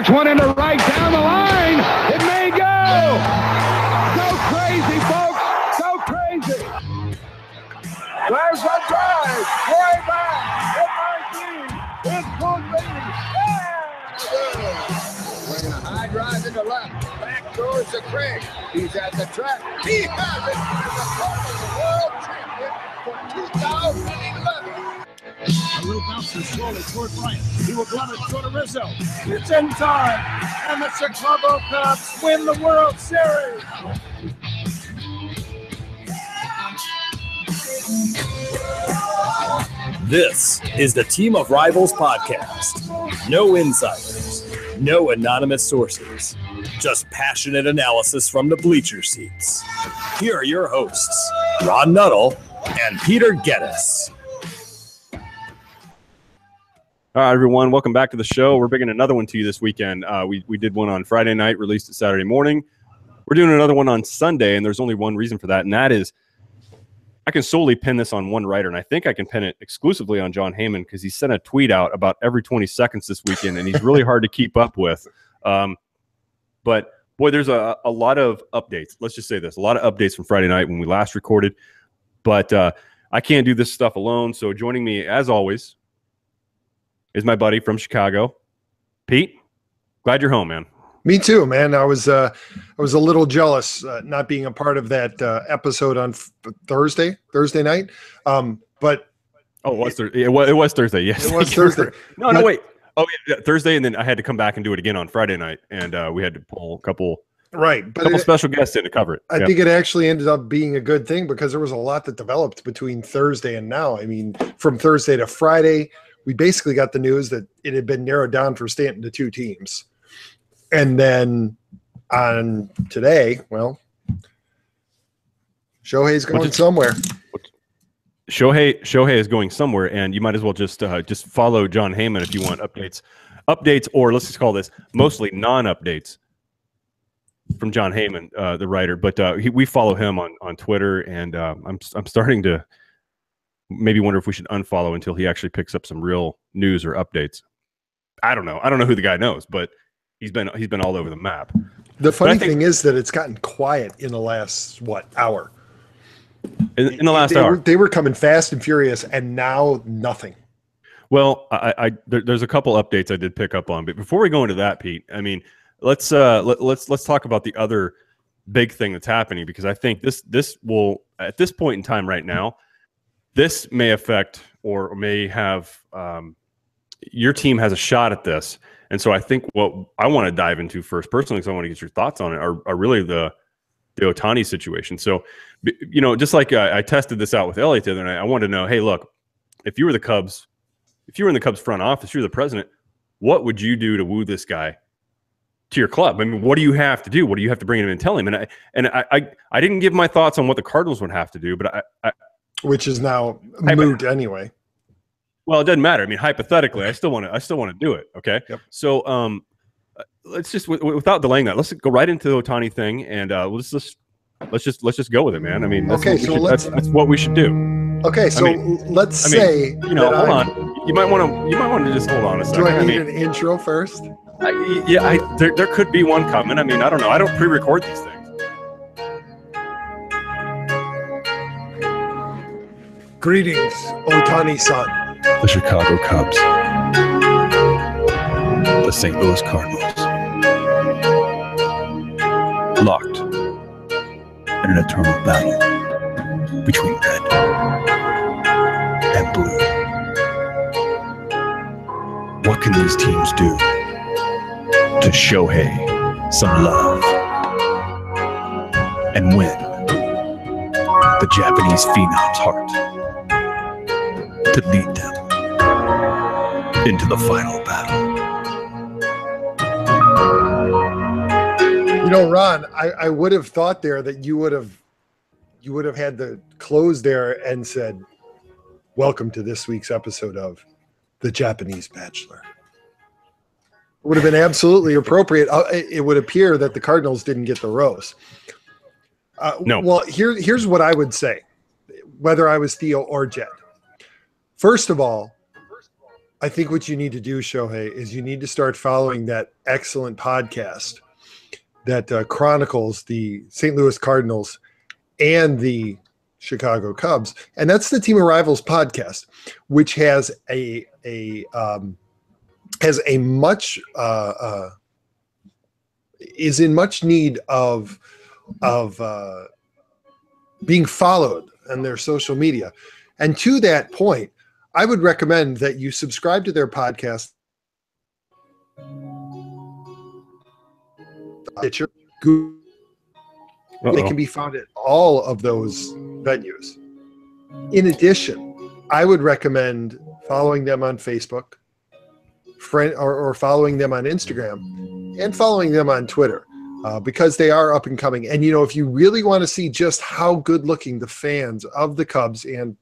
Works one into right down the line. It may go. Go crazy, folks. Go crazy. There's a drive. Way back. It's good, baby. Bringing a high drive into left. Back towards the Craig. He's at the track. He has it. He's the world champion for 2011. A little bouncer slowly toward Bryant. He will glove it toward Rizzo. It's in time. And the Chicago Cubs win the World Series. This is the Team of Rivals podcast. No insiders, no anonymous sources, just passionate analysis from the bleacher seats. Here are your hosts, Ron Nuttall and Peter Geddes. All right, everyone, welcome back to the show. We're bringing another one to you this weekend. We did one on Friday night, released it Saturday morning. We're doing another one on Sunday, and there's only one reason for that, and that is I can solely pin this on one writer, and I think I can pin it exclusively on Jon Heyman because he sent a tweet out about every 20 seconds this weekend, and he's really hard to keep up with. But, boy, there's a lot of updates. Let's just say this, a lot of updates from Friday night when we last recorded. But I can't do this stuff alone, so joining me, as always, is my buddy from Chicago, Pete. Glad you're home, man. Me too, man. I was a little jealous not being a part of that episode on Thursday night. But it was Thursday. It was Thursday. Yes, it was Thursday. No, wait. Oh, yeah, Thursday, and then I had to come back and do it again on Friday night, and we had to pull a couple special guests in to cover it. I think it actually ended up being a good thing because there was a lot that developed between Thursday and now. I mean, from Thursday to Friday, we basically got the news that it had been narrowed down for Stanton to 2 teams. And then on today, well, Shohei's going somewhere. Shohei is going somewhere, and you might as well just follow Jon Heyman if you want updates, or let's just call this mostly non-updates from Jon Heyman, the writer. But we follow him on Twitter, and I'm starting to maybe wonder if we should unfollow until he actually picks up some real news or updates. I don't know who the guy knows, but he's been all over the map. The funny thing is that it's gotten quiet in the last hour. In the last hour, they were coming fast and furious, and now nothing. Well, there's a couple updates I did pick up on, but before we go into that, Pete, I mean, let's talk about the other big thing that's happening, because I think this will, at this point in time right now, this may affect or may have your team has a shot at this. And so I think what I want to dive into first, personally, because I want to get your thoughts on it, are really the Ohtani situation. So, just like I tested this out with Elliott the other night, I wanted to know, hey, look, if you were the Cubs, if you were in the Cubs front office, you're the president, what would you do to woo this guy to your club? I mean, what do you have to do? What do you have to bring him in and tell him? And I didn't give my thoughts on what the Cardinals would have to do, but which is now moot anyway. Well, it doesn't matter. I mean, hypothetically, I still want to do it. Okay. Yep. So, let's just without delaying that, let's go right into the Ohtani thing, and let's just go with it, man. I mean, that's what we should do. Okay, so let's say hold on. You might want to just hold on a second. Do I need an intro first? There could be one coming. I mean, I don't know. I don't pre-record these things. Greetings, Ohtani-san. The Chicago Cubs. The St. Louis Cardinals. Locked in an eternal battle between red and blue. What can these teams do to Shohei some love and win the Japanese phenom's heart to lead them into the final battle? Ron, I would have thought there that you would have had the close there and said, "Welcome to this week's episode of The Japanese Bachelor." It would have been absolutely appropriate. It would appear that the Cardinals didn't get the rose. No. Well, here's what I would say, whether I was Theo or Jed. First of all, I think what you need to do, Shohei, is you need to start following that excellent podcast that chronicles the St. Louis Cardinals and the Chicago Cubs, and that's the Team of Rivals podcast, which has a much is in much need of being followed on their social media. And to that point, I would recommend that you subscribe to their podcast. Stitcher, Google. It can be found at all of those venues. In addition, I would recommend following them on Facebook, or following them on Instagram, and following them on Twitter, because they are up and coming. And, you know, if you really want to see just how good looking the fans of the Cubs and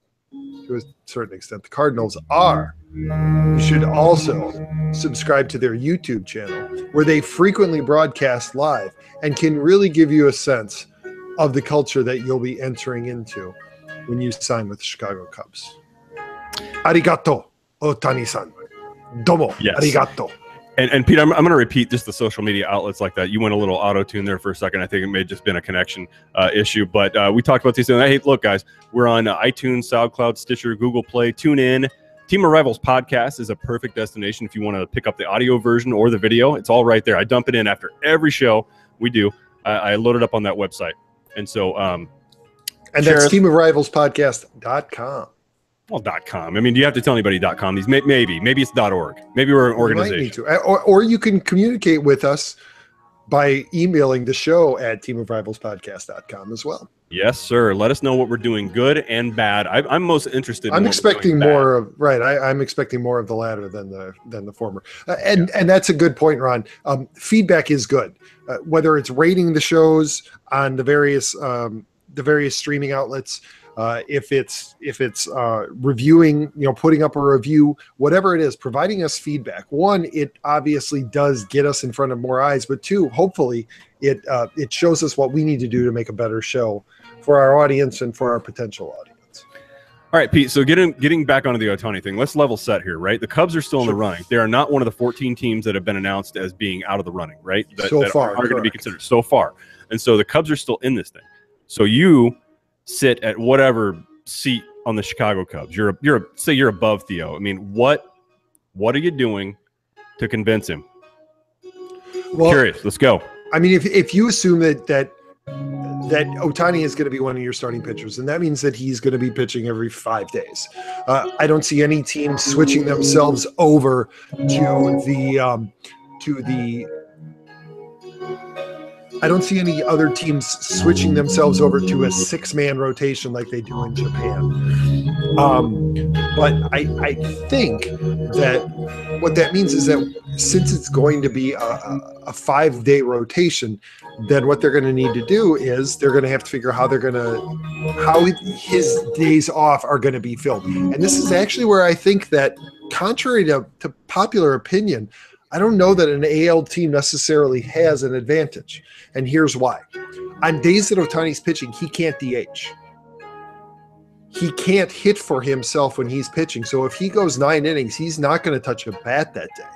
to a certain extent the Cardinals are, you should also subscribe to their YouTube channel, where they frequently broadcast live and can really give you a sense of the culture that you'll be entering into when you sign with the Chicago Cubs. Arigato, Ohtani-san. Domo. Yes. Arigato. And Pete, I'm going to repeat just the social media outlets like that. You went a little auto-tune there for a second. I think it may have just been a connection issue. But we talked about these things. Hey, look, guys, we're on iTunes, SoundCloud, Stitcher, Google Play. Tune in. Team of Rivals podcast is a perfect destination if you want to pick up the audio version or the video. It's all right there. I dump it in after every show we do. I load it up on that website. And so, and that's teamofrivalspodcast.com. Well, .com. I mean, do you have to tell anybody .com? These maybe it's .org. Maybe we're an organization. You might need to. Or you can communicate with us by emailing the show at teamofrivalspodcast.com as well. Yes, sir. Let us know what we're doing, good and bad. I'm most interested. I'm expecting more of I'm expecting more of the latter than the former. And that's a good point, Ron. Feedback is good, whether it's rating the shows on the various streaming outlets. If it's reviewing, putting up a review, whatever it is, providing us feedback. One, it obviously does get us in front of more eyes, but two, hopefully it shows us what we need to do to make a better show for our audience and for our potential audience. All right, Pete. So getting back onto the Ohtani thing, let's level set here, right? The Cubs are still in the running. They are not one of the 14 teams that have been announced as being out of the running, right? That are going to be considered so far. And so the Cubs are still in this thing. So you sit at whatever seat on the Chicago Cubs. Say you're above Theo. I mean, what are you doing to convince him? Well, curious. Let's go. I mean, if you assume that Ohtani is going to be one of your starting pitchers, and that means that he's going to be pitching every 5 days. I don't see any team switching themselves over I don't see any other teams switching themselves over to a 6-man rotation like they do in Japan. But I think that what that means is that since it's going to be a 5-day rotation, then what they're going to need to do is they're going to have to figure how his days off are going to be filled. And this is actually where I think that, contrary to popular opinion, I don't know that an AL team necessarily has an advantage. And here's why. On days that Ohtani's pitching, he can't DH. He can't hit for himself when he's pitching. So if he goes 9 innings, he's not going to touch a bat that day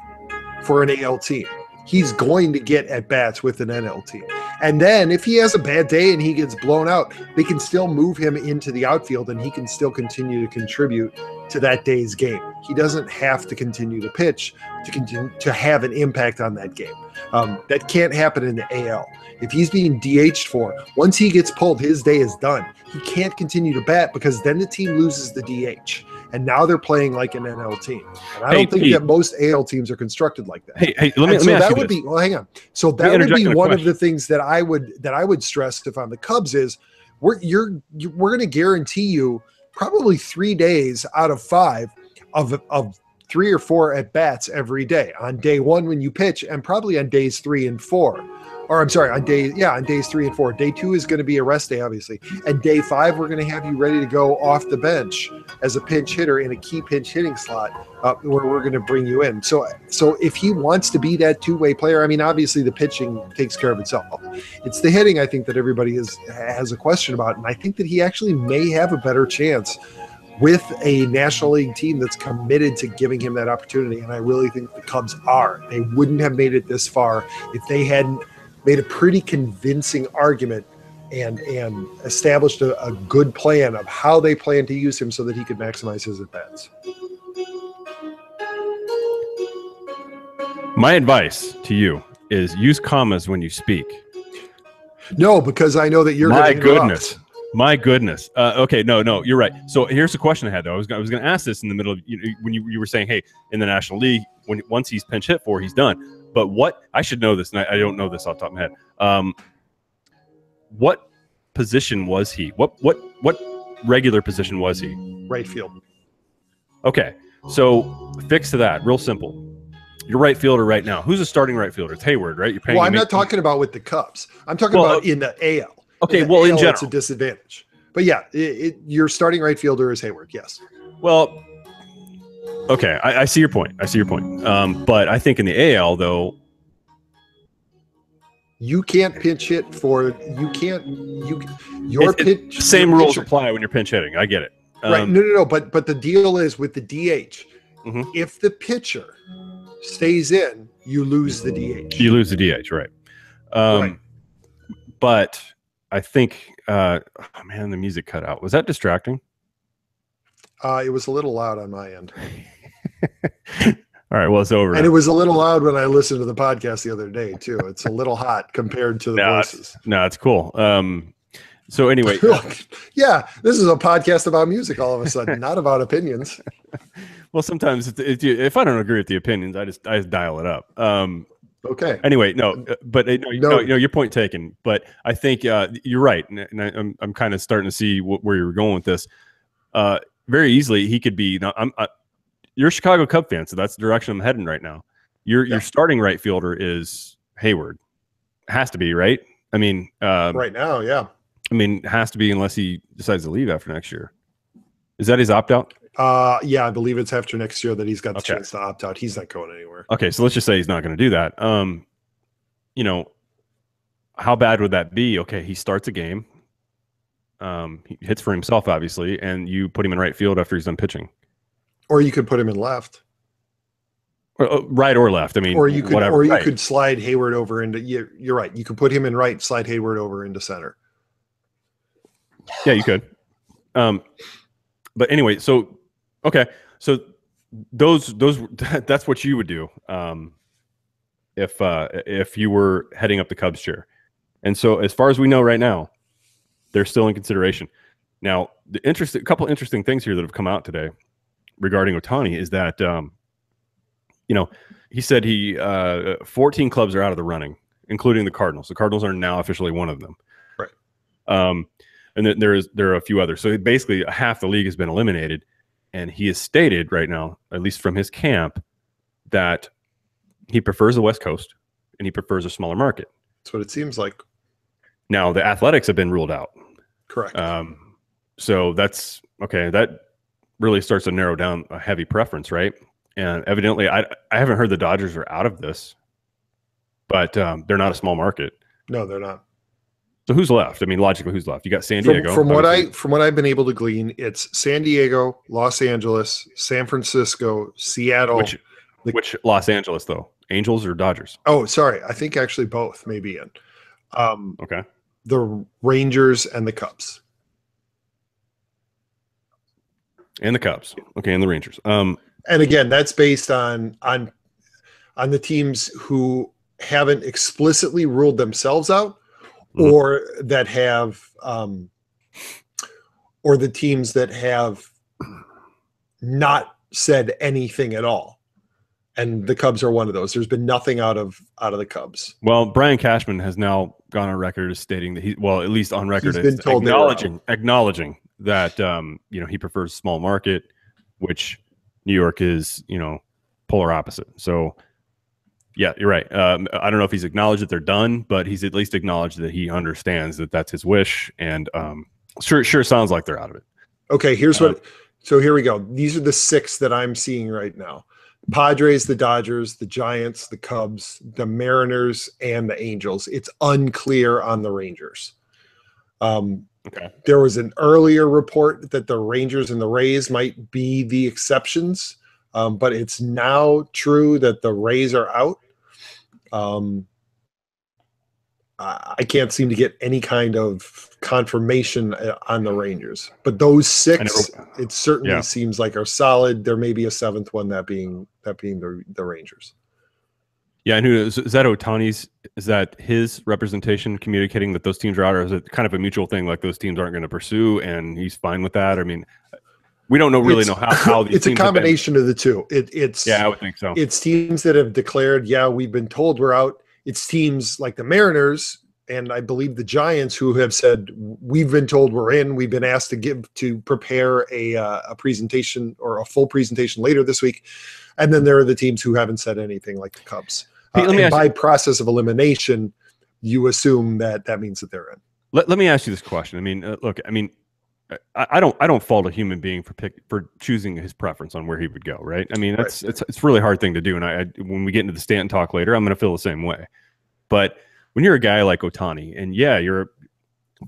for an AL team. He's going to get at bats with an NL team. And then if he has a bad day and he gets blown out, they can still move him into the outfield and he can still continue to contribute to that day's game. He doesn't have to continue to pitch to continue to have an impact on that game. That can't happen in the AL. If he's being DH'd once he gets pulled, his day is done. He can't continue to bat because then the team loses the DH. And now they're playing like an NL team. And I don't think that most AL teams are constructed like that. Let me ask you this. Well, hang on. So that would be one of the things that I would stress if I'm the Cubs is we're going to guarantee you probably 3 days out of 5 of 3 or 4 at bats every day on day 1 when you pitch, and probably on days 3 and 4. Or I'm sorry, on days 3 and 4. Day 2 is going to be a rest day, obviously. And day 5, we're going to have you ready to go off the bench as a pinch hitter in a key pinch hitting slot where we're going to bring you in. So if he wants to be that two-way player, I mean, obviously the pitching takes care of itself. It's the hitting, I think, that everybody has a question about. And I think that he actually may have a better chance with a National League team that's committed to giving him that opportunity. And I really think the Cubs are. They wouldn't have made it this far if they hadn't made a pretty convincing argument and established a good plan of how they plan to use him so that he could maximize his at-bats. My advice to you is use commas when you speak. No, because I know that you're My going to goodness. My goodness. Okay, no, you're right. So here's the question I had, though. I was going to ask this in the middle of when you were saying, hey, in the National League, once he's pinch hit for, he's done. But what I should know this, and I don't know this off the top of my head. What position was he? What regular position was he? Right field. Okay, so fix to that. Real simple. You're right fielder right now. Who's the starting right fielder? It's Hayward, right? You're paying. Well, I'm not talking about with the Cubs. I'm talking about in the AL. Okay, in in general, it's a disadvantage. But yeah, your starting right fielder is Hayward. Yes. Well, okay, I see your point. But I think in the AL though, you can't pinch hit for your pitch. Same rules apply when you're pinch hitting. I get it. Right. No. But the deal is with the DH. Mm-hmm. If the pitcher stays in, you lose the DH. You lose the DH, right? Right. But I think, man, the music cut out. Was that distracting? It was a little loud on my end. All right, well, it's over. And now. It was a little loud when I listened to the podcast the other day, too. It's a little hot compared to the voices. No, it's cool. So anyway. Yeah, this is a podcast about music all of a sudden, not about opinions. Well, sometimes if I don't agree with the opinions, I just dial it up. Okay. Anyway, but your point taken. But I think you're right, and I'm kind of starting to see where you're going with this. Very easily, he could be. You're a Chicago Cub fan, so that's the direction I'm heading right now. Your starting right fielder is Hayward. Has to be, right? I mean, right now, yeah. I mean, it has to be unless he decides to leave after next year. Is that his opt out? Yeah, I believe it's after next year that he's got the chance to opt out. He's not going anywhere. Okay, so let's just say he's not going to do that. How bad would that be? Okay, he starts a game. He hits for himself, obviously, and you put him in right field after he's done pitching. Or you could put him in left. Right or left. I mean, or you could, whatever. Or you could slide Hayward over into. You're right. You could put him in right, slide Hayward over into center. Yeah, you could. But anyway, so okay, so those that's what you would do if you were heading up the Cubs chair. And so, as far as we know right now, they're still in consideration. Now, a couple interesting things here that have come out today regarding Ohtani is that he said 14 clubs are out of the running, including the Cardinals. The Cardinals are now officially one of them. Right. And then there are a few others. So basically, half the league has been eliminated. And he has stated right now, at least from his camp, that he prefers the West Coast and he prefers a smaller market. That's what it seems like. Now, the Athletics have been ruled out. Correct. So that's okay. That really starts to narrow down a heavy preference, right? And evidently, I haven't heard the Dodgers are out of this, but they're not a small market. No, they're not. So who's left? I mean, logically, who's left? You got San Diego. From what I've been able to glean, it's San Diego, Los Angeles, San Francisco, Seattle. Which Los Angeles though? Angels or Dodgers? Oh, sorry. I think actually both may be in. Okay. The Rangers and the Cubs. And the Cubs. Okay, and the Rangers. And again, that's based on the teams who haven't explicitly ruled themselves out. Mm-hmm. Or that have, or the teams that have not said anything at all, and the Cubs are one of those. There's been nothing out of the Cubs. Well, Brian Cashman has now gone on record as stating that at least on record, he's been told acknowledging that he prefers small market, which New York is polar opposite. So. Yeah, you're right. I don't know if he's acknowledged that they're done, but he's at least acknowledged that he understands that that's his wish. And sure sounds like they're out of it. Okay, so here we go. These are the 6 that I'm seeing right now. Padres, the Dodgers, the Giants, the Cubs, the Mariners, and the Angels. It's unclear on the Rangers. Okay. There was an earlier report that the Rangers and the Rays might be the exceptions, but it's now true that the Rays are out. I can't seem to get any kind of confirmation on the Rangers, but those six, it certainly seems like are solid. There may be a seventh one, that being the Rangers. Yeah, and is that Ohtani's? Is that his representation communicating that those teams are out, or is it kind of a mutual thing, like those teams aren't going to pursue, and he's fine with that? I mean, we don't really know how these it's a combination of the two. It's I would think so. It's teams that have declared, we've been told we're out. It's teams like the Mariners and I believe the Giants who have said, we've been told we're in. We've been asked to prepare a presentation or a full presentation later this week. And then there are the teams who haven't said anything, like the Cubs. And by process of elimination, you assume that means that they're in. Let me ask you this question. I mean, look, I mean, I don't fault a human being for choosing his preference on where he would go, right? I mean, it's a really hard thing to do, and when we get into the Stanton talk later, I'm going to feel the same way. But when you're a guy like Ohtani, and you're a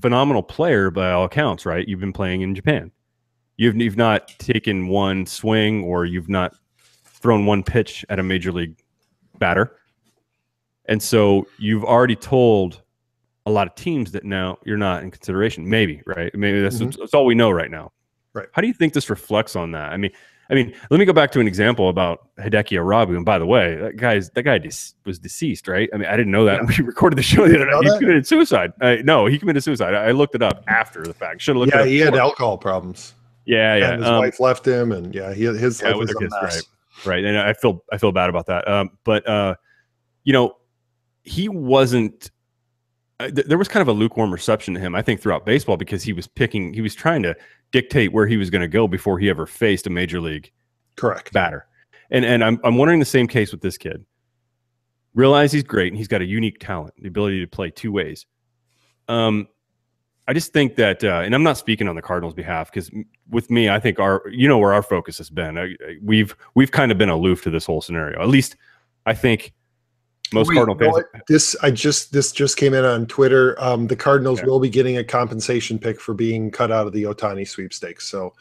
phenomenal player by all accounts, right? You've been playing in Japan. You've not taken one swing, or you've not thrown one pitch at a major league batter, and so you've already told a lot of teams that now you're not in consideration. Maybe, right? Maybe that's all we know right now. Right. How do you think this reflects on that? I mean, let me go back to an example about Hideki Arabu. And by the way, that guy was deceased, right? I mean, I didn't know that. We recorded the show the other night. He committed suicide. No, he committed suicide. I looked it up after the fact. Should have looked it up. He had alcohol problems. Yeah. And his wife left him, and his life was a mess. Right. And I feel bad about that. But he wasn't. There was kind of a lukewarm reception to him, I think, throughout baseball, because he was trying to dictate where he was going to go before he ever faced a major league batter. And I'm wondering the same case with this kid. Realize he's great and he's got a unique talent, the ability to play two ways. I just think that, and I'm not speaking on the Cardinals' behalf, because with me, I think where our focus has been. We've kind of been aloof to this whole scenario. At least I think. Most Cardinal fans. This just came in on Twitter. The Cardinals will be getting a compensation pick for being cut out of the Ohtani sweepstakes. So,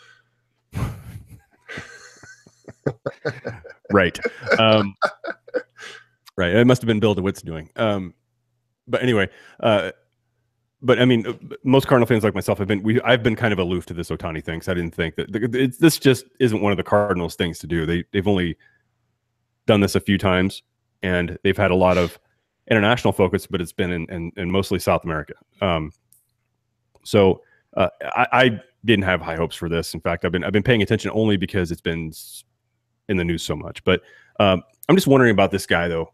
right, right. It must have been Bill DeWitt's doing. But anyway, but I mean, most Cardinal fans like myself I've been kind of aloof to this Ohtani thing. So I didn't think that this just isn't one of the Cardinals' things to do. They've only done this a few times. And they've had a lot of international focus, but it's been in mostly South America. So I didn't have high hopes for this. In fact, I've been paying attention only because it's been in the news so much. But I'm just wondering about this guy, though.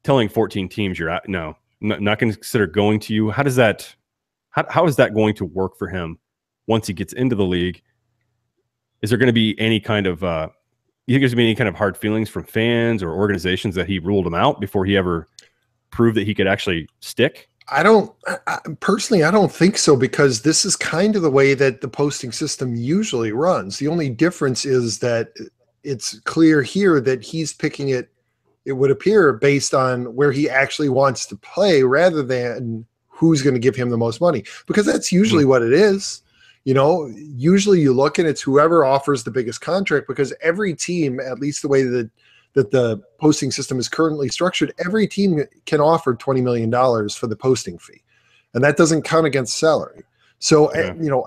Telling 14 teams you're out, not going to consider going to you. How does that? How is that going to work for him once he gets into the league? Is there going to be any kind of you think there's going to be any kind of hard feelings from fans or organizations that he ruled him out before he ever proved that he could actually stick? I don't think so, because this is kind of the way that the posting system usually runs. The only difference is that it's clear here that he's picking it would appear, based on where he actually wants to play rather than who's going to give him the most money, because that's usually what it is. Usually you look and it's whoever offers the biggest contract, because every team, at least the way that the posting system is currently structured, every team can offer $20 million for the posting fee. And that doesn't count against salary. So,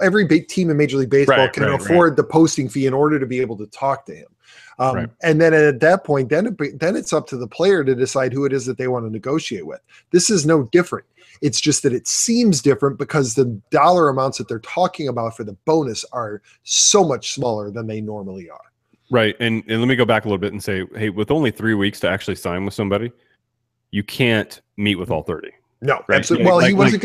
every big team in Major League Baseball can afford the posting fee in order to be able to talk to him. And then at that point, then it's up to the player to decide who it is that they want to negotiate with. This is no different. It's just that it seems different because the dollar amounts that they're talking about for the bonus are so much smaller than they normally are. Right. And let me go back a little bit and say, hey, with only 3 weeks to actually sign with somebody, you can't meet with all 30. No, right? absolutely. Well, he wasn't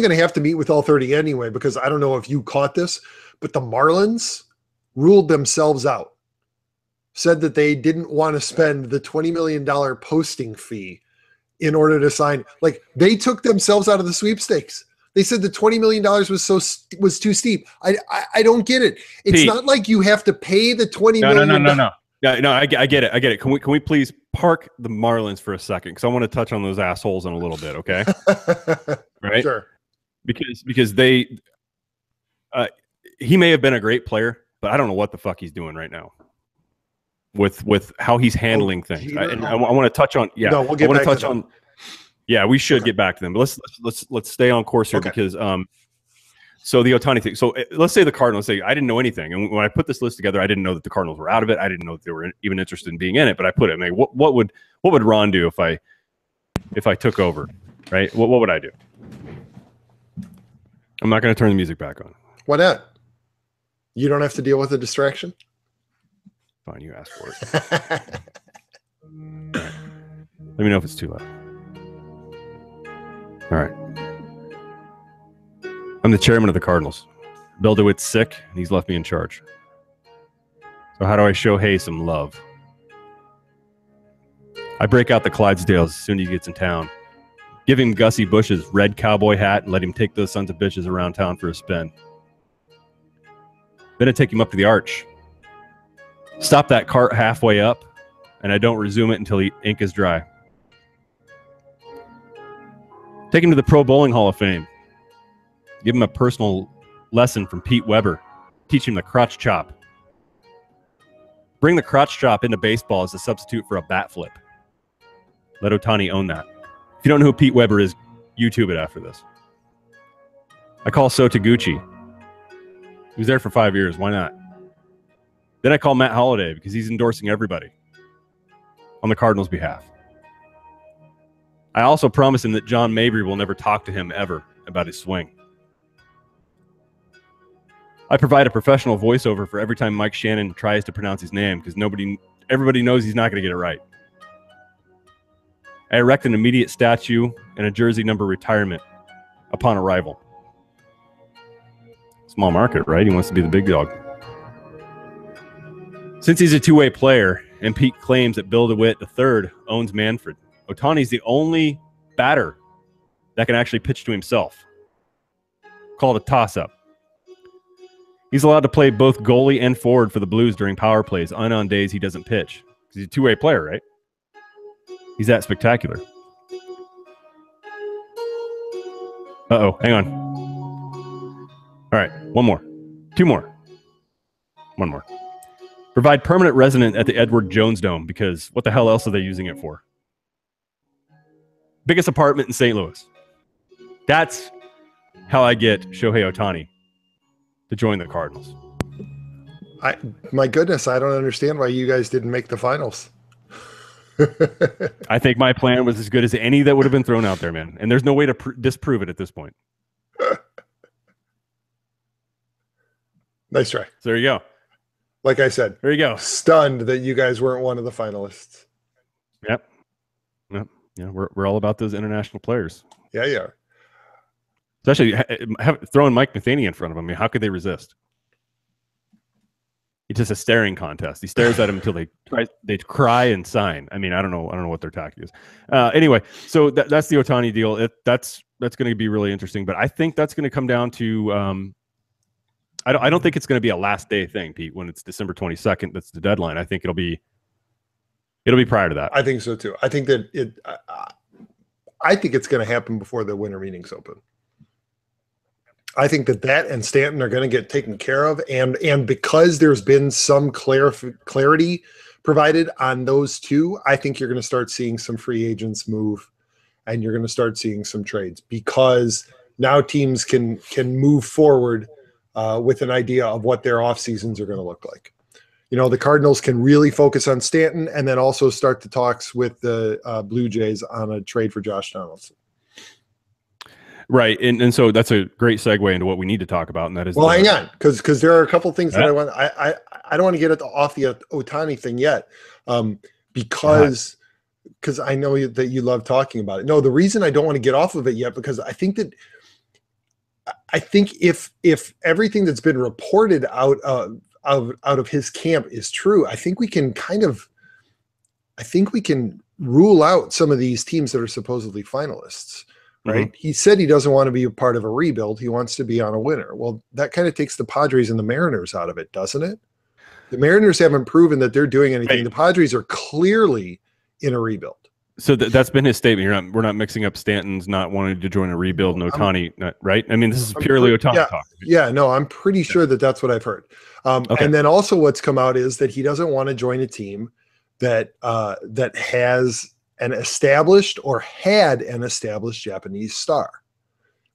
gonna have to meet with all 30 anyway, because I don't know if you caught this, but the Marlins ruled themselves out. Said that they didn't want to spend the $20 million posting fee in order to sign. Like, they took themselves out of the sweepstakes. They said the $20 million was too steep. I don't get it. It's Pete, not like you have to pay the $20 million. No. No, I get it. Can we please park the Marlins for a second? Because I want to touch on those assholes in a little bit, okay? Right? Sure. because they he may have been a great player, but I don't know what the fuck he's doing right now with how he's handling things. I want to touch on No, we'll get back to them. Yeah, we should get back to them. But let's stay on course here because so the Ohtani thing. So let's say the Cardinals say I didn't know anything, and when I put this list together, I didn't know that the Cardinals were out of it. I didn't know that they were even interested in being in it. But I put it. I mean, what would Ron do if I took over? Right? What would I do? I'm not going to turn the music back on. Why not? You don't have to deal with the distraction. Fine, you asked for it. Right. Let me know if it's too loud. All right. I'm the chairman of the Cardinals. Bill DeWitt's sick, and he's left me in charge. So how do I show Shohei some love? I break out the Clydesdales as soon as he gets in town. Give him Gussie Bush's red cowboy hat and let him take those sons of bitches around town for a spin. Then I take him up to the arch. Stop that cart halfway up, and I don't resume it until the ink is dry. Take him to the Pro Bowling Hall of Fame. Give him a personal lesson from Pete Weber. Teach him the crotch chop. Bring the crotch chop into baseball as a substitute for a bat flip. Let Ohtani own that. If you don't know who Pete Weber is, YouTube it after this. I call So Taguchi. He was there for 5 years. Why not? Then I call Matt Holliday because he's endorsing everybody on the Cardinals' behalf. I also promise him that John Mabry will never talk to him ever about his swing. I provide a professional voiceover for every time Mike Shannon tries to pronounce his name because everybody knows he's not going to get it right. I erect an immediate statue and a jersey number retirement upon arrival. Small market, right? He wants to be the big dog. Since he's a two-way player, and Pete claims that Bill DeWitt III owns Manfred, Ohtani's the only batter that can actually pitch to himself. Call it a toss-up. He's allowed to play both goalie and forward for the Blues during power plays, and on days he doesn't pitch. He's a two-way player, right? He's that spectacular. Uh-oh, hang on. All right, one more. Two more. One more. Provide permanent resident at the Edward Jones Dome because what the hell else are they using it for? Biggest apartment in St. Louis. That's how I get Shohei Ohtani to join the Cardinals. My goodness, I don't understand why you guys didn't make the finals. I think my plan was as good as any that would have been thrown out there, man. And there's no way to disprove it at this point. Nice try. So there you go. Like I said, there you go. Stunned that you guys weren't one of the finalists. Yep. Yeah, we're all about those international players. Yeah, you are. Especially throwing Mike Matheny in front of him. I mean, how could they resist? It's just a staring contest. He stares at him until they cry and sign. I mean, I don't know what their tactic is. Anyway, so that's the Ohtani deal. That's going to be really interesting. But I think that's going to come down to. I don't think it's going to be a last day thing, Pete. When it's December 22nd, that's the deadline. I think it'll be prior to that. I think so too. I think that I think it's going to happen before the winter meetings open. I think that and Stanton are going to get taken care of, and because there's been some clarity provided on those two, I think you're going to start seeing some free agents move, and you're going to start seeing some trades because now teams can move forward with an idea of what their off seasons are going to look like. You know, the Cardinals can really focus on Stanton and then also start the talks with the Blue Jays on a trade for Josh Donaldson. Right, and so that's a great segue into what we need to talk about, and that is hang on, because there are a couple things that I want. I don't want to get off the Ohtani thing yet, because I know that you love talking about it. No, the reason I don't want to get off of it yet because I think if everything that's been reported out of his camp is true, I think we can rule out some of these teams that are supposedly finalists. Right. Mm-hmm. He said he doesn't want to be a part of a rebuild. He wants to be on a winner. Well, that kind of takes the Padres and the Mariners out of it, doesn't it? The Mariners haven't proven that they're doing anything. Right. The Padres are clearly in a rebuild. So that's been his statement. We're not mixing up Stanton's not wanting to join a rebuild and Ohtani, right? I mean, this is purely Ohtani talk. Yeah, no, I'm pretty sure that that's what I've heard. Okay. And then also what's come out is that he doesn't want to join a team that that has an established or had an established Japanese star.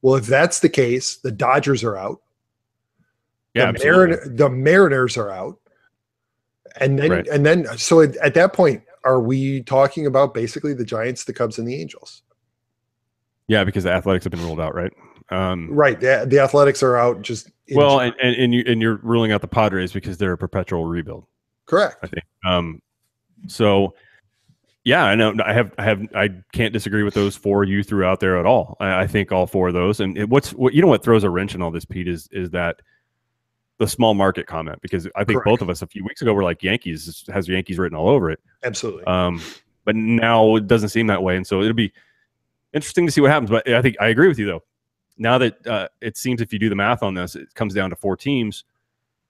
Well, if that's the case, the Dodgers are out. Yeah, the Mariners are out. And then so at that point, are we talking about basically the Giants, the Cubs, and the Angels? Yeah, because the Athletics have been ruled out, right? Right. The Athletics are out. Just and you're ruling out the Padres because they're a perpetual rebuild. Correct. I think. So yeah, I know. I can't disagree with those four you threw out there at all. I think all four of those. And what throws a wrench in all this, Pete, is that the small market comment, because I think both of us a few weeks ago were like, Yankees has Yankees written all over it. Absolutely. But now it doesn't seem that way, and so it'll be interesting to see what happens. But I think I agree with you though. Now that it seems if you do the math on this, it comes down to 4 teams.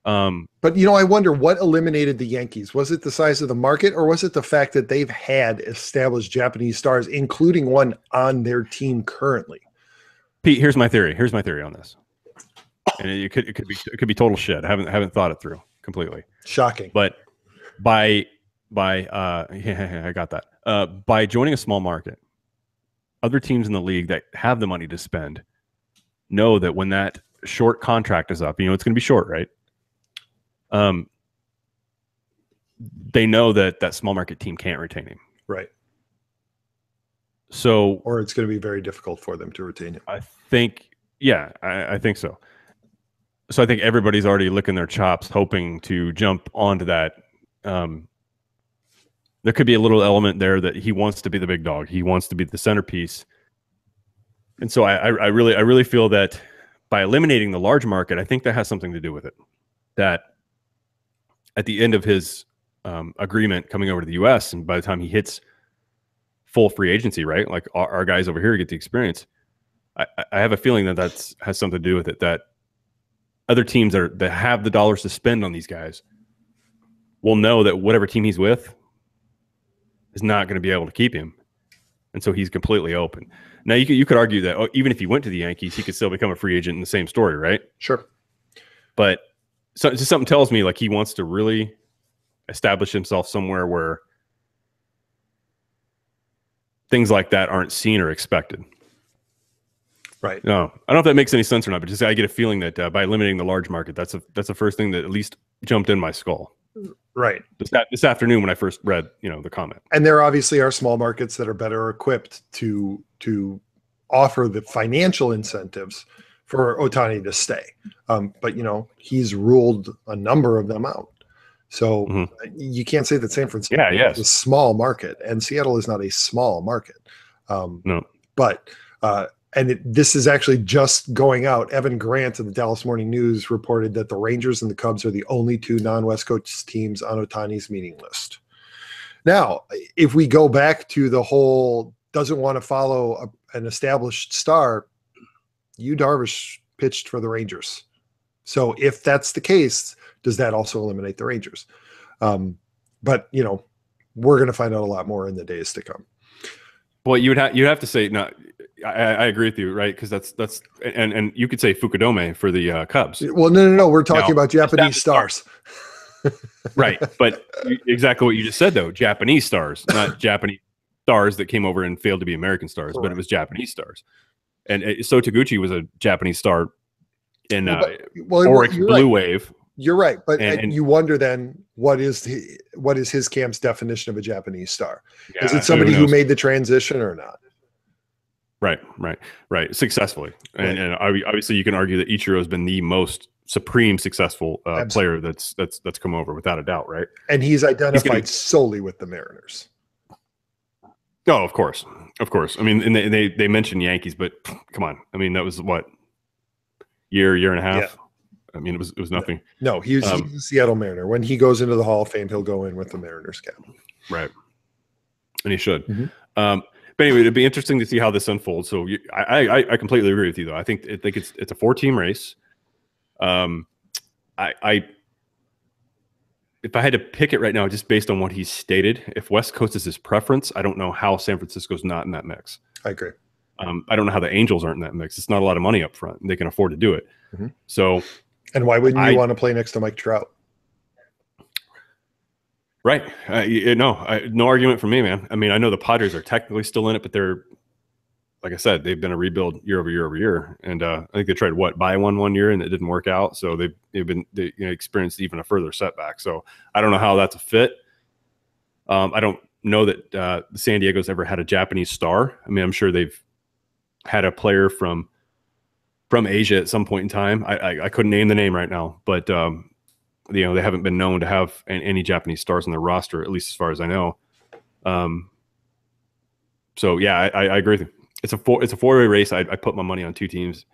But I wonder what eliminated the Yankees. Was it the size of the market, or was it the fact that they've had established Japanese stars, including one on their team currently? Pete, here's my theory on this, and it could be total shit. I haven't thought it through completely. Shocking. But by I got that. By joining a small market, other teams in the league that have the money to spend know that when that short contract is up, it's going to be short, right? They know that small market team can't retain him. Right. So, or it's going to be very difficult for them to retain him. I think, I think so. So I think everybody's already licking their chops, hoping to jump onto that. There could be a little element there that he wants to be the big dog. He wants to be the centerpiece. And so I really feel that by eliminating the large market, I think that has something to do with it. That at the end of his agreement coming over to the U.S., and by the time he hits full free agency, right, like our guys over here get the experience, I have a feeling that has something to do with it, that other teams that have the dollars to spend on these guys will know that whatever team he's with is not going to be able to keep him. And so he's completely open. Now, you could argue that even if he went to the Yankees, he could still become a free agent in the same story, right? Sure. But something tells me like he wants to really establish himself somewhere where things like that aren't seen or expected. Right. No, I don't know if that makes any sense or not, but just I get a feeling that by eliminating the large market, that's the first thing that at least jumped in my skull. Right. This afternoon when I first read, the comment. And there obviously are small markets that are better equipped to offer the financial incentives for Ohtani to stay. But he's ruled a number of them out. So you can't say that San Francisco is a small market, and Seattle is not a small market. No. But this is actually just going out. Evan Grant of the Dallas Morning News reported that the Rangers and the Cubs are the only 2 non-West Coast teams on Ohtani's meeting list. Now, if we go back to the whole doesn't want to follow an established star, Yu Darvish pitched for the Rangers. So if that's the case, does that also eliminate the Rangers? But we're going to find out a lot more in the days to come. Well, you'd have to say no. I agree with you, right? Because that's and you could say Fukudome for the Cubs. Well, no. We're talking about Japanese stars. Right, but exactly what you just said, though. Japanese stars, not Japanese stars that came over and failed to be American stars, but it was Japanese stars. And So Taguchi was a Japanese star in Oryx Blue Wave. You're right, but and you wonder then what is his camp's definition of a Japanese star? Yeah, is it somebody who made the transition or not? Right. Successfully, and obviously you can argue that Ichiro has been the most supreme successful player that's come over without a doubt, right? And he's identified solely with the Mariners. Oh, of course. I mean, and they mentioned Yankees, but come on. I mean, that was what year and a half. Yeah. I mean, it was nothing. No, he's a Seattle Mariner. When he goes into the Hall of Fame, he'll go in with the Mariners cap. Right, and he should. But anyway, it'd be interesting to see how this unfolds. So I completely agree with you, though. I think it's a 4-team race. It's if I had to pick it right now, just based on what he's stated, if West Coast is his preference, I don't know how San Francisco's not in that mix. I agree. I don't know how the Angels aren't in that mix. It's not a lot of money up front. They can afford to do it. Mm-hmm. So, and why wouldn't you want to play next to Mike Trout? Right. No argument from me, man. I mean, I know the Padres are technically still in it, but they're, like I said, they've been a rebuild year over year over year. And I think they tried buy one year and it didn't work out. So they experienced even a further setback. So I don't know how that's a fit. I don't know that San Diego's ever had a Japanese star. I mean, I'm sure they've had a player from Asia at some point in time. I couldn't name the name right now, but they haven't been known to have any Japanese stars on their roster, at least as far as I know. So yeah, I agree with you. It's a four-way race. I put my money on two teams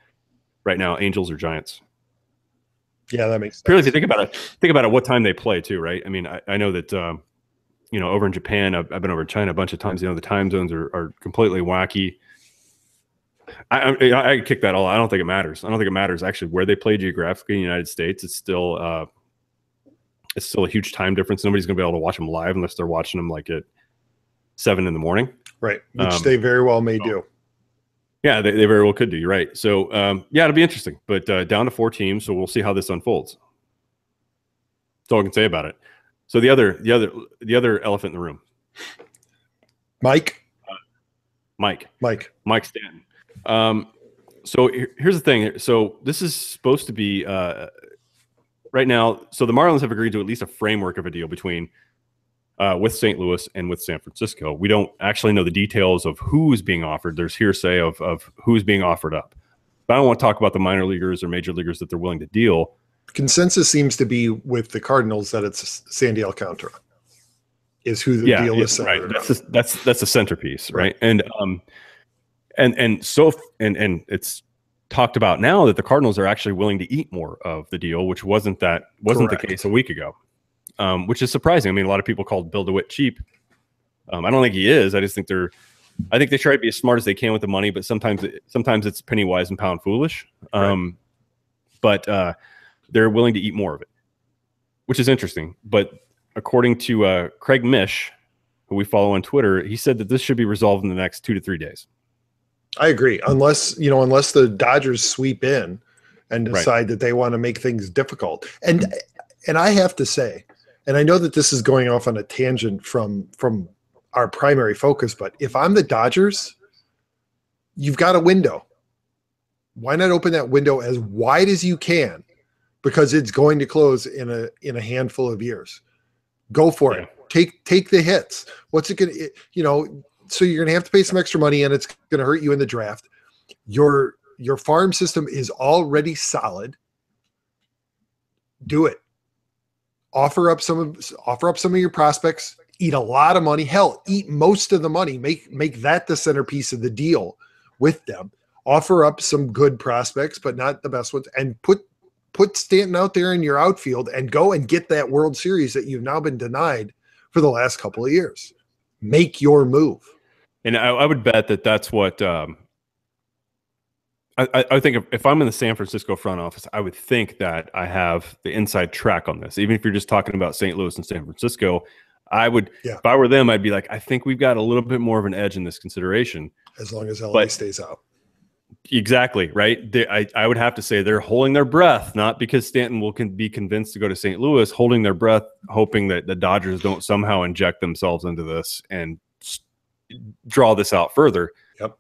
right now: Angels or Giants. Yeah, that makes sense. Really, if you think about it, what time they play too, right? I mean, I know that over in Japan, I've been over in China a bunch of times. The time zones are completely wacky. I kick that all. I don't think it matters. I don't think it matters actually where they play geographically in the United States. It's still a huge time difference. Nobody's going to be able to watch them live unless they're watching them like at 7 a.m. Right, which they very well may do. Yeah, they very well could do. You're right. So yeah, it'll be interesting. But down to 4 teams, so we'll see how this unfolds. That's all I can say about it. So the other elephant in the room, Mike Stanton. So here's the thing. So this is supposed to be right now. So the Marlins have agreed to at least a framework of a deal between with St. Louis and with San Francisco. We don't actually know the details of who's being offered. There's hearsay of who's being offered up. But I don't want to talk about the minor leaguers or major leaguers that they're willing to deal. Consensus seems to be with the Cardinals that it's Sandy Alcantara is who the deal is centered right. That's the centerpiece, right? And it's talked about now that the Cardinals are actually willing to eat more of the deal, which wasn't the case a week ago, which is surprising. I mean, a lot of people called Bill DeWitt cheap. I don't think he is. I just think I think they try to be as smart as they can with the money, but sometimes it's penny wise and pound foolish. But they're willing to eat more of it, which is interesting. But according to Craig Mish, who we follow on Twitter, he said that this should be resolved in the next 2 to 3 days. I agree. Unless the Dodgers sweep in and decide that they want to make things difficult. And I have to say, and I know that this is going off on a tangent from our primary focus, but if I'm the Dodgers, you've got a window. Why not open that window as wide as you can? Because it's going to close in a handful of years. Go for it. Take the hits. What's it going to, so you're going to have to pay some extra money and it's going to hurt you in the draft. Your farm system is already solid. Do it. Offer up some of your prospects, eat a lot of money. Hell, eat most of the money. Make that the centerpiece of the deal with them. Offer up some good prospects, but not the best ones, and put Stanton out there in your outfield and go and get that World Series that you've now been denied for the last couple of years. Make your move. And I would bet that's what I think if I'm in the San Francisco front office, I would think that I have the inside track on this. Even if you're just talking about St. Louis and San Francisco, I would, if I were them, I'd be like, I think we've got a little bit more of an edge in this consideration. As long as LA stays out. Exactly, right? I would have to say they're holding their breath, not because Stanton can be convinced to go to St. Louis, holding their breath, hoping that the Dodgers don't somehow inject themselves into this and draw this out further. Yep.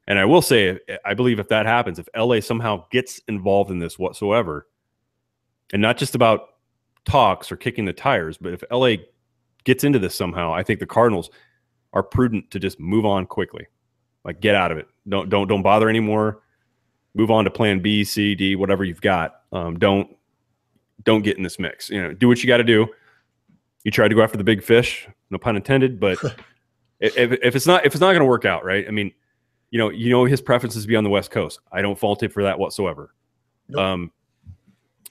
And I will say, I believe if that happens, if LA somehow gets involved in this whatsoever, and not just about talks or kicking the tires, but if LA gets into this somehow, I think the Cardinals are prudent to just move on quickly. Like, get out of it. Don't bother anymore. Move on to plan B, C, D, whatever you've got. Don't get in this mix. Do what you got to do. You try to go after the big fish, no pun intended. But if it's not going to work out, right? I mean, his preferences be on the West Coast. I don't fault him for that whatsoever. Nope.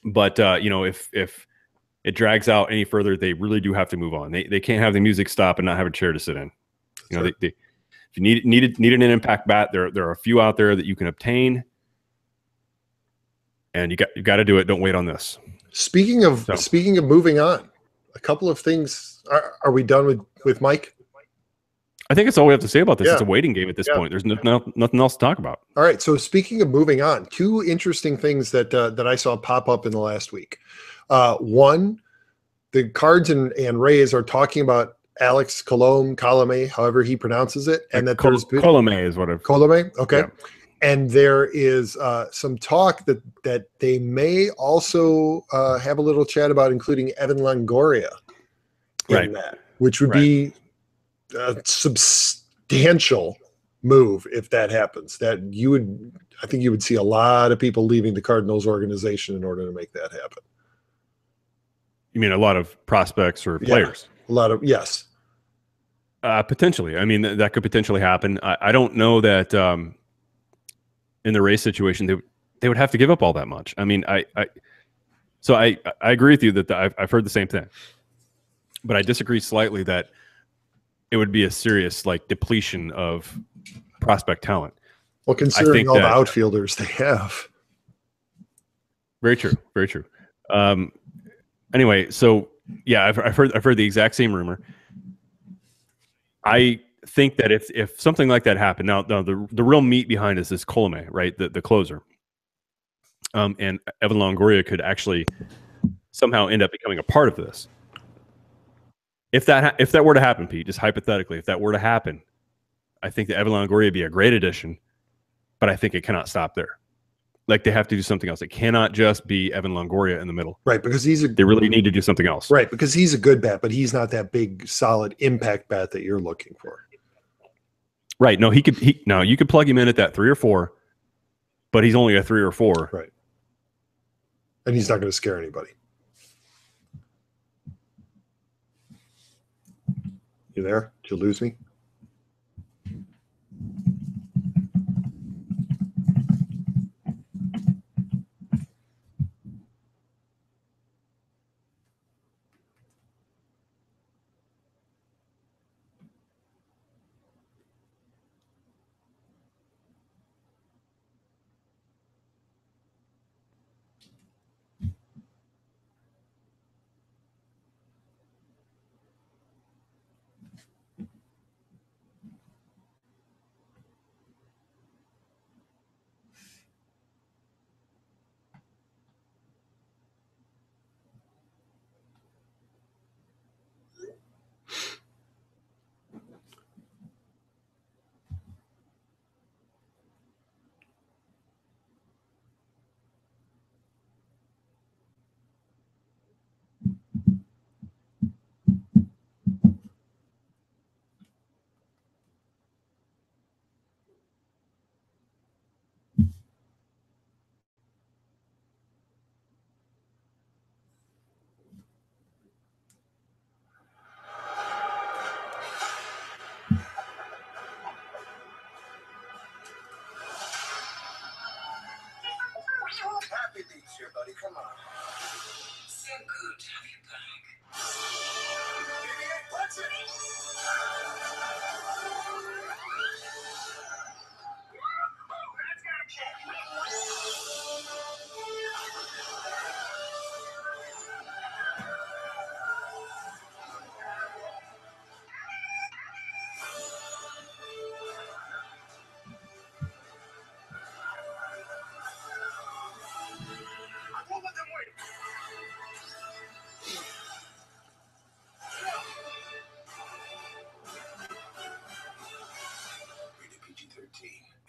But if it drags out any further, they really do have to move on. They can't have the music stop and not have a chair to sit in. If you needed an impact bat, there are a few out there that you can obtain, and you got to do it. Don't wait on this. Speaking of moving on, a couple of things. Are we done with Mike? I think it's all we have to say about this. Yeah. It's a waiting game at this point. There's nothing else to talk about. All right. So speaking of moving on, two interesting things that I saw pop up in the last week. One, the Cards and Rays are talking about Alex Colome, however he pronounces it, and that there's Colome is what I've Colome. Okay. Yeah. And there is some talk that they may also have a little chat about including Evan Longoria in that, which would be a substantial move if that happens. I think you would see a lot of people leaving the Cardinals organization in order to make that happen. You mean a lot of prospects or players? A lot of, yes. Potentially. I mean, that could potentially happen. I don't know that in the race situation they would have to give up all that much. I mean, I agree with you that I've heard the same thing, but I disagree slightly that it would be a serious depletion of prospect talent. Well, considering all the outfielders they have. Very true. Very true. Anyway, so yeah, I've heard the exact same rumor. I think that if something like that happened, now the real meat behind this is Colome, right? The closer. And Evan Longoria could actually somehow end up becoming a part of this. If that were to happen, Pete, just hypothetically, if that were to happen, I think that Evan Longoria would be a great addition, but I think it cannot stop there. They have to do something else. It cannot just be Evan Longoria in the middle. Right, because they really need to do something else. Right, because he's a good bat, but he's not that big, solid impact bat that you're looking for. Right. No, you could plug him in at that 3 or 4, but he's only a 3 or 4. Right. And he's not going to scare anybody. You there? Did you lose me? Happy League's here, buddy. Come on. So good to have you back. Baby, touch it. That's gonna kick me.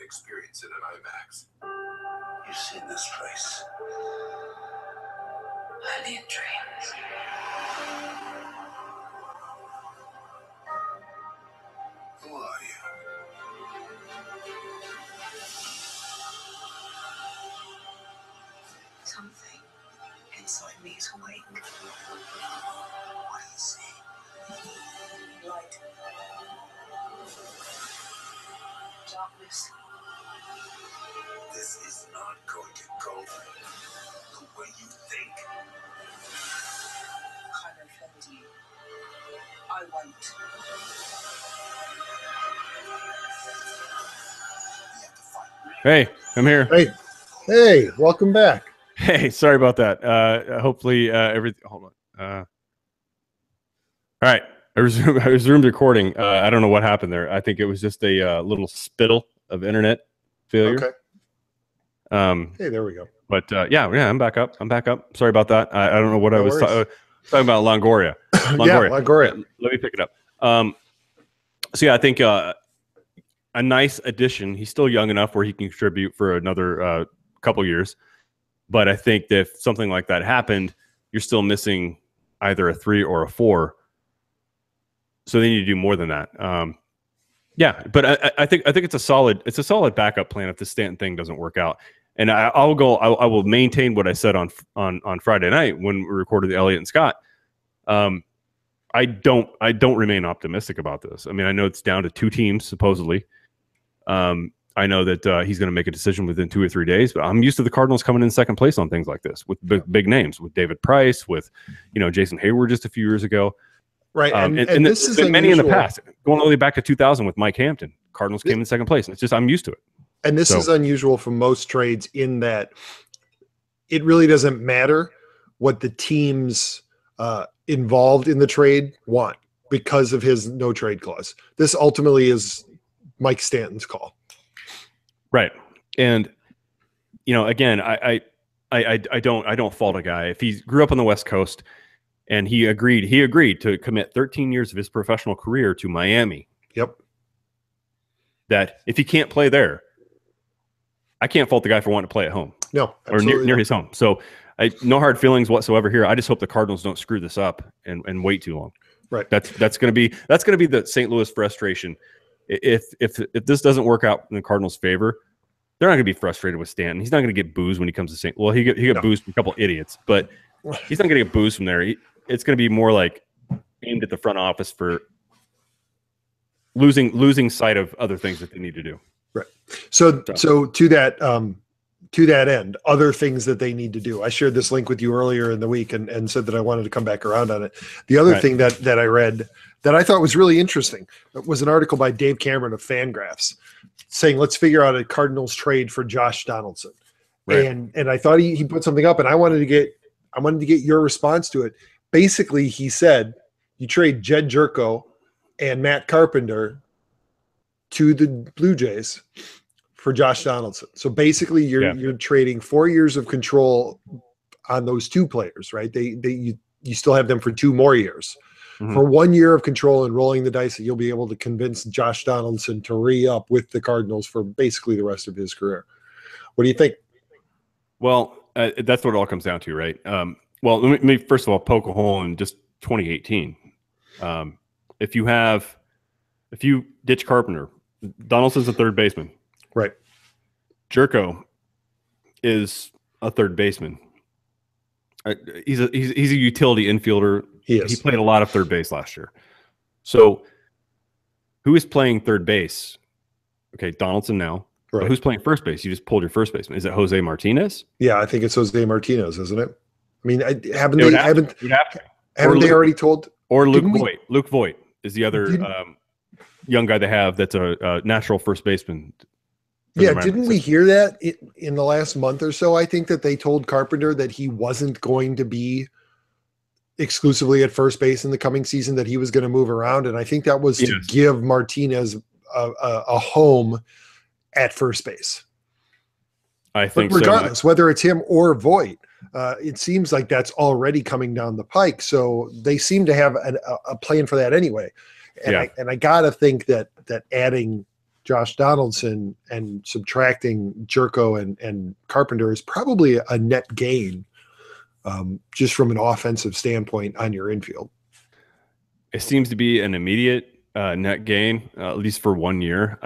Experience it at IMAX. You've seen this place. Only in dreams. Who are you? Something inside me is awake. What do you see? Light. Darkness. This is not going to go the way you think. I don't offend you. I won't. You have to fight. Hey, I'm here. Hey, welcome back. Hey, sorry about that. Hopefully everything. Hold on. All right. I resumed recording. I don't know what happened there. I think it was just a little spittle of internet failure. Okay. Hey, there we go. But yeah, I'm back up. Sorry about that. I don't know what I was talking about. Longoria. Yeah, Longoria. Let me pick it up. So yeah, I think a nice addition. He's still young enough where he can contribute for another couple years. But I think that if something like that happened, you're still missing either a 3 or a 4. So they need to do more than that. Yeah, but I think it's a solid backup plan if the Stanton thing doesn't work out. And I will maintain what I said on Friday night when we recorded the Elliott and Scott. I don't remain optimistic about this. I mean, I know it's down to 2 teams supposedly. I know that he's going to make a decision within 2 or 3 days, but I'm used to the Cardinals coming in second place on things like this with big names, with David Price, with Jason Hayward just a few years ago. Right, and this is many in the past, going all the way back to 2000 with Mike Hampton. Cardinals came in second place, and it's just I'm used to it. And this is unusual for most trades in that it really doesn't matter what the teams involved in the trade want because of his no trade clause. This ultimately is Mike Stanton's call. Right, and again, I don't fault a guy if he grew up on the West Coast. And he agreed to commit 13 years of his professional career to Miami. Yep. That if he can't play there, I can't fault the guy for wanting to play at home. No, or near his home. So no hard feelings whatsoever here. I just hope the Cardinals don't screw this up and wait too long. Right. That's going to be the St. Louis frustration. If this doesn't work out in the Cardinals' favor, they're not going to be frustrated with Stanton. He's not going to get booed when he comes to St. Well, he got boozed from a couple idiots, but he's not going to get boozed from there. It's going to be more like aimed at the front office for losing sight of other things that they need to do. Right. So to that end, other things that they need to do. I shared this link with you earlier in the week and said that I wanted to come back around on it. The other thing that I read that I thought was really interesting was an article by Dave Cameron of Fangraphs saying, let's figure out a Cardinals trade for Josh Donaldson. Right. And I thought he put something up, and I wanted to get your response to it. Basically, he said you trade Jed Jerko and Matt Carpenter to the Blue Jays for Josh Donaldson. So basically, you're trading 4 years of control on those 2 players, right? You still have them for 2 more years. Mm-hmm. For 1 year of control and rolling the dice, you'll be able to convince Josh Donaldson to re-up with the Cardinals for basically the rest of his career. What do you think? Well, that's what it all comes down to, right? Well, let me first of all poke a hole in just 2018. If you ditch Carpenter, Donaldson's a third baseman. Right. Jerko is a third baseman. He's a utility infielder. He played a lot of third base last year. So who is playing third base? Okay, Donaldson now. Right. But who's playing first base? You just pulled your first baseman. Is it Jose Martinez? Yeah, I think it's Jose Martinez, isn't it? I mean, haven't they already told? Or Luke Voigt. Luke Voigt is the other young guy they have that's a natural first baseman. Yeah, didn't we hear that in the last month or so? I think that they told Carpenter that he wasn't going to be exclusively at first base in the coming season, that he was going to move around. And I think that was to give Martinez a home at first base. I think regardless, whether it's him or Voigt, it seems like that's already coming down the pike. So they seem to have a plan for that anyway. And I got to think that adding Josh Donaldson and subtracting Jerko and Carpenter is probably a net gain, just from an offensive standpoint on your infield. It seems to be an immediate net gain, at least for 1 year.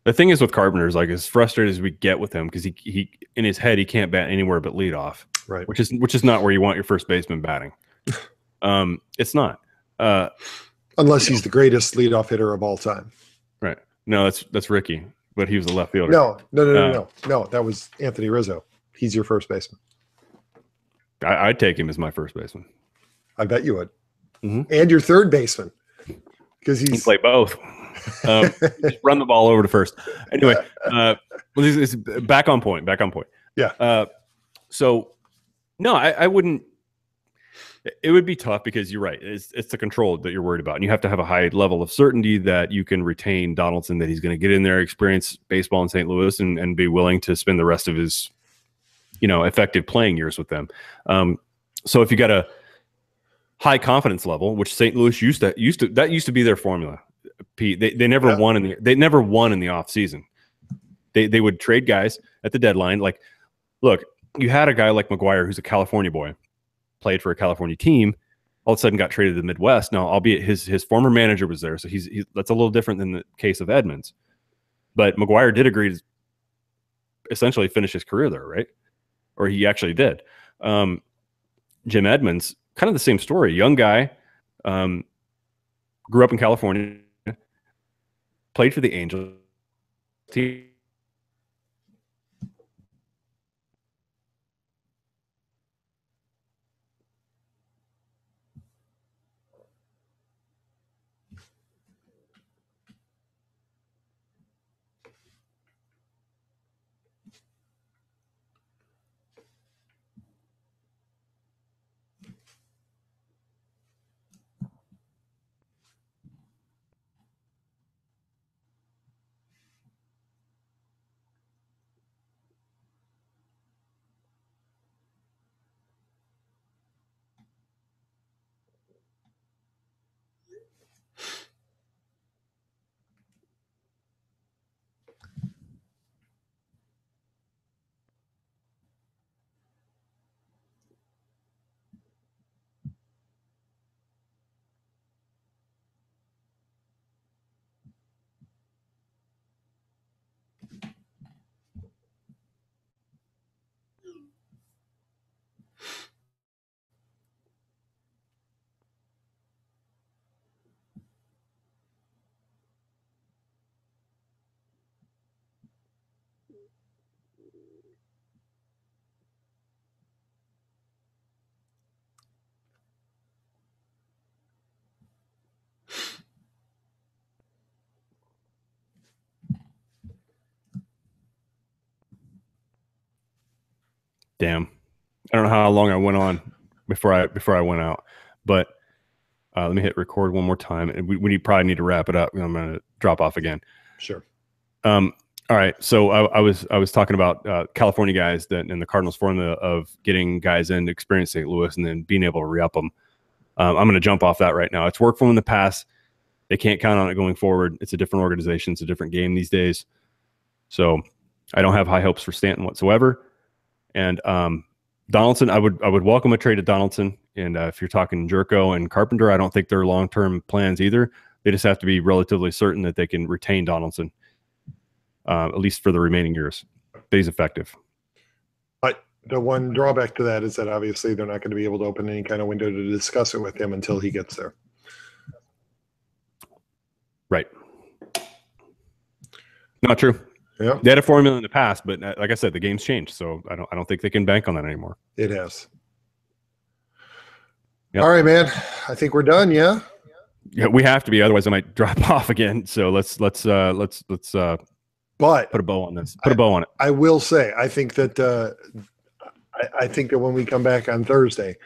The thing is with Carpenter is, like, as frustrated as we get with him, because he in his head he can't bat anywhere but lead off, right? Which is not where you want your first baseman batting. It's not, unless he's the greatest leadoff hitter of all time. Right? No, that's Ricky, but he was a left fielder. No. That was Anthony Rizzo. He's your first baseman. I'd take him as my first baseman. I bet you would, and your third baseman, because he play both. Just run the ball over to first. Anyway, it's back on point. Yeah. So, no, I wouldn't. It would be tough because you're right. It's the control that you're worried about. And you have to have a high level of certainty that you can retain Donaldson, that he's going to get in there, experience baseball in St. Louis, and be willing to spend the rest of his, effective playing years with them. So if you got a high confidence level, which St. Louis used to be their formula, Pete, they never won in the off season. They would trade guys at the deadline. Like, look, you had a guy like McGuire, who's a California boy, played for a California team, all of a sudden got traded to the Midwest. Now, albeit his former manager was there, so he's that's a little different than the case of Edmonds. But McGuire did agree to essentially finish his career there, right? Or he actually did. Jim Edmonds, kind of the same story. Young guy, grew up in California, played for the Angels team. Damn, I don't know how long I went on before I went out, but let me hit record one more time, and we probably need to wrap it up. I'm going to drop off again. Sure. All right. So I was talking about California guys and the Cardinals formula of getting guys in to experience St. Louis and then being able to re-up them. I'm going to jump off that right now. It's worked for them in the past. They can't count on it going forward. It's a different organization. It's a different game these days. So I don't have high hopes for Stanton whatsoever. And Donaldson, I would welcome a trade to Donaldson. And if you're talking Jerko and Carpenter, I don't think they're long-term plans either. They just have to be relatively certain that they can retain Donaldson, at least for the remaining years. That he's effective. But the one drawback to that is that obviously they're not going to be able to open any kind of window to discuss it with him until he gets there. Right. Not true. Yeah, they had a formula in the past, but like I said, the game's changed, so I don't think they can bank on that anymore. It has. Yep. All right, man. I think we're done. Yeah. Yeah, we have to be, otherwise I might drop off again. So let's put a bow on this. Put a bow on it. I will say, I think that I think that when we come back on Thursday,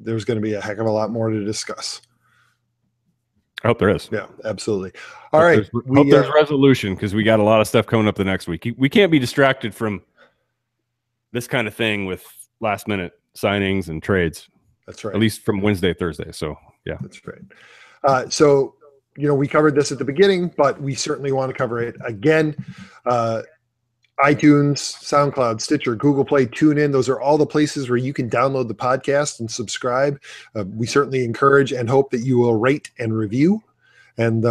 there's going to be a heck of a lot more to discuss. I hope there is. Yeah, absolutely. All right. Hope there's resolution, because we got a lot of stuff coming up the next week. We can't be distracted from this kind of thing with last minute signings and trades. That's right. At least from Wednesday, Thursday. So yeah, that's right. So, we covered this at the beginning, but we certainly want to cover it again. iTunes, SoundCloud, Stitcher, Google Play, TuneIn. Those are all the places where you can download the podcast and subscribe. We certainly encourage and hope that you will rate and review and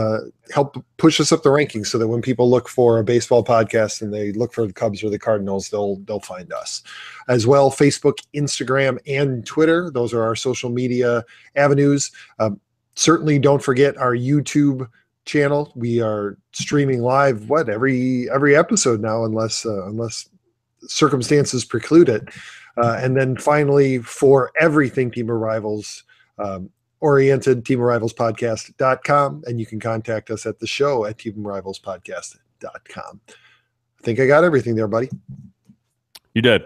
help push us up the rankings so that when people look for a baseball podcast and they look for the Cubs or the Cardinals, they'll find us. As well, Facebook, Instagram, and Twitter. Those are our social media avenues. Certainly don't forget our YouTube channel. We are streaming live every episode now, unless circumstances preclude it. And then finally, for everything Team of Rivals oriented, teamofrivalspodcast.com, and you can contact us at the show at teamofrivalspodcast.com. I think I got everything there, buddy. You did.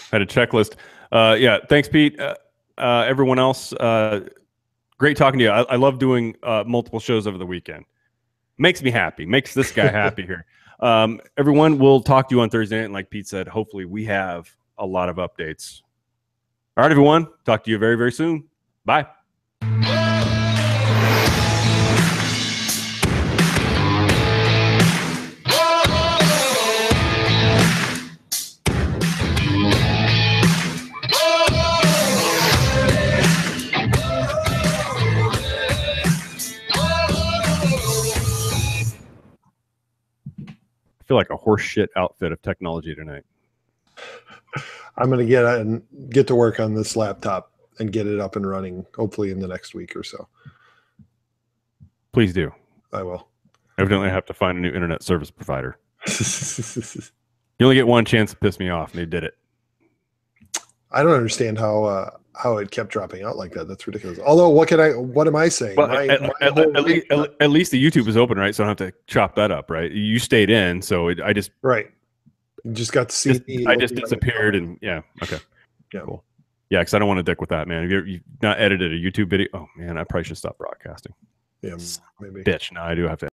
Had a checklist. Yeah, thanks, Pete. everyone else, great talking to you. I love doing multiple shows over the weekend. Makes me happy. Makes this guy happy here. Everyone, we'll talk to you on Thursday night. And like Pete said, hopefully we have a lot of updates. All right, everyone. Talk to you very, very soon. Bye. I feel like a horse shit outfit of technology tonight. I'm going to get to work on this laptop and get it up and running, hopefully in the next week or so. Please do. I will. Evidently, I have to find a new internet service provider. You only get one chance to piss me off, and they did it. I don't understand how it kept dropping out like that. That's ridiculous. Although, what am I saying? Well, at least the YouTube is open, right? So I don't have to chop that up, right? You stayed in, so I just right. You just got to see me. I just disappeared, and yeah, okay, yeah, cool. Yeah, because I don't want to dick with that, man. Have you not edited a YouTube video? Oh man, I probably should stop broadcasting. Yeah, maybe. Bitch, now I do have to.